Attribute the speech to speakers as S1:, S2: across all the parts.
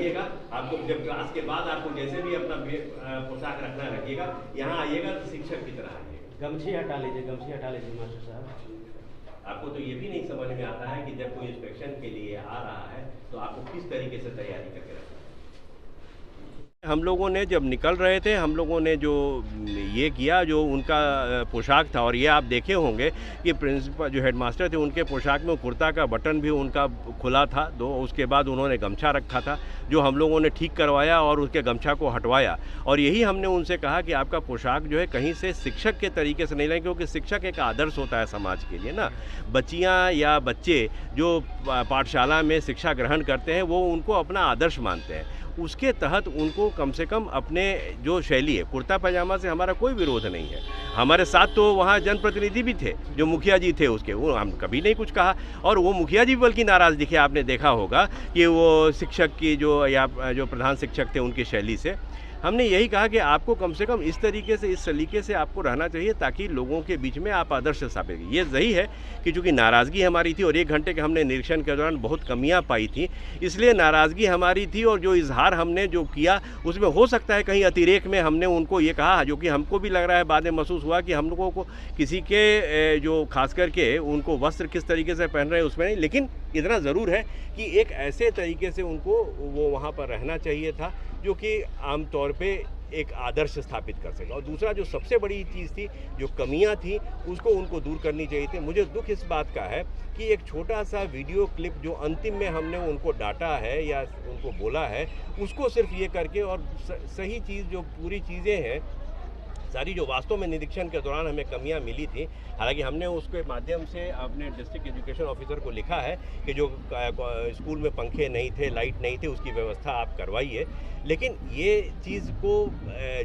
S1: रहिएगा। आपको जब क्लास के बाद आपको जैसे भी अपना पोशाक रखना रखिएगा, यहाँ आइएगा तो शिक्षक की तरह आइएगा।
S2: गमछी हटा लीजिए मास्टर साहब।
S1: आपको तो ये भी नहीं समझ में आता है कि जब कोई इंस्पेक्शन के लिए आ रहा है तो आपको किस तरीके से तैयारी करके रखना है। हम लोगों ने जब निकल रहे थे, हम लोगों ने जो ये किया, जो उनका पोशाक था, और ये आप देखे होंगे कि प्रिंसिपल जो हेडमास्टर थे उनके पोशाक में कुर्ता का बटन भी उनका खुला था उसके बाद उन्होंने गमछा रखा था, जो हम लोगों ने ठीक करवाया और उसके गमछा को हटवाया। और यही हमने उनसे कहा कि आपका पोशाक जो है कहीं से शिक्षक के तरीके से नहीं लें, क्योंकि शिक्षक एक आदर्श होता है समाज के लिए ना। बच्चियाँ या बच्चे जो पाठशाला में शिक्षा ग्रहण करते हैं वो उनको अपना आदर्श मानते हैं। उसके तहत उनको कम से कम अपने जो शैली है, कुर्ता पैजामा से हमारा कोई विरोध नहीं है। हमारे साथ तो वहाँ जनप्रतिनिधि भी थे, जो मुखिया जी थे उसके, वो हम कभी नहीं कुछ कहा, और वो मुखिया जी बल्कि नाराज़ दिखे। आपने देखा होगा कि वो शिक्षक की जो प्रधान शिक्षक थे उनकी शैली से। हमने यही कहा कि आपको कम से कम इस तरीके से, इस सलीके से आपको रहना चाहिए ताकि लोगों के बीच में आप आदर्श स्थापित करें। ये सही है कि चूँकि नाराज़गी हमारी थी और 1 घंटे के हमने निरीक्षण के दौरान बहुत कमियां पाई थी, इसलिए नाराज़गी हमारी थी। और जो इजहार हमने जो किया उसमें हो सकता है कहीं अतिरेक में हमने उनको ये कहा, जो कि हमको भी लग रहा है, बाद में महसूस हुआ कि हम लोगों को किसी के जो खास करके उनको वस्त्र किस तरीके से पहन रहे हैं उसमें नहीं, लेकिन इतना ज़रूर है कि एक ऐसे तरीके से उनको वो वहाँ पर रहना चाहिए था जो कि आमतौर पे एक आदर्श स्थापित कर सके। और दूसरा जो सबसे बड़ी चीज़ थी, जो कमियां थी, उसको उनको दूर करनी चाहिए थी। मुझे दुख इस बात का है कि एक छोटा सा वीडियो क्लिप जो अंतिम में हमने उनको डांटा है या उनको बोला है, उसको सिर्फ ये करके, और सही चीज़ जो पूरी चीज़ें हैं सारी जो वास्तव में निरीक्षण के दौरान हमें कमियां मिली थी, हालांकि हमने उसके माध्यम से अपने डिस्ट्रिक्ट एजुकेशन ऑफिसर को लिखा है कि जो स्कूल में पंखे नहीं थे, लाइट नहीं थे, उसकी व्यवस्था आप करवाइए। लेकिन ये चीज़ को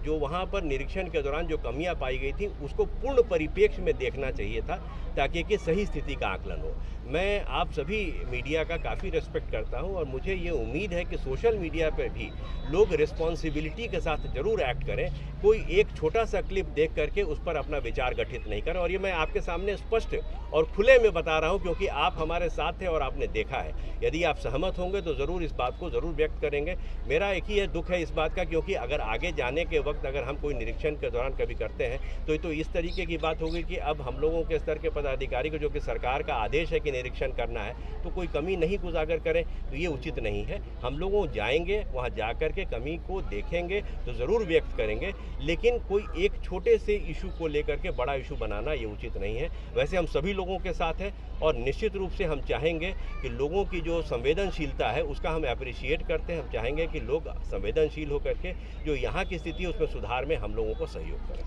S1: जो वहाँ पर निरीक्षण के दौरान जो कमियां पाई गई थी उसको पूर्ण परिप्रेक्ष्य में देखना चाहिए था ताकि कि सही स्थिति का आकलन हो। मैं आप सभी मीडिया का काफ़ी रिस्पेक्ट करता हूं और मुझे ये उम्मीद है कि सोशल मीडिया पर भी लोग रिस्पॉन्सिबिलिटी के साथ ज़रूर एक्ट करें। कोई एक छोटा सा क्लिप देख करके उस पर अपना विचार गठित नहीं करें। और ये मैं आपके सामने स्पष्ट और खुले में बता रहा हूं क्योंकि आप हमारे साथ थे और आपने देखा है। यदि आप सहमत होंगे तो ज़रूर इस बात को ज़रूर व्यक्त करेंगे। मेरा एक ही दुख है इस बात का, क्योंकि अगर आगे जाने के वक्त अगर हम कोई निरीक्षण के दौरान कभी करते हैं तो इस तरीके की बात होगी कि अब हम लोगों के स्तर के पदाधिकारी को, जो कि सरकार का आदेश है कि निरीक्षण करना है, तो कोई कमी नहीं उजागर करें, तो ये उचित नहीं है। हम लोग जाएंगे, वहाँ जा कर के कमी को देखेंगे तो ज़रूर व्यक्त करेंगे, लेकिन कोई एक छोटे से इशू को लेकर के बड़ा इशू बनाना ये उचित नहीं है। वैसे हम सभी लोगों के साथ हैं और निश्चित रूप से हम चाहेंगे कि लोगों की जो संवेदनशीलता है उसका हम अप्रिशिएट करते हैं। हम चाहेंगे कि लोग संवेदनशील होकर के जो यहाँ की स्थिति है उसमें सुधार में हम लोगों को सहयोग करें।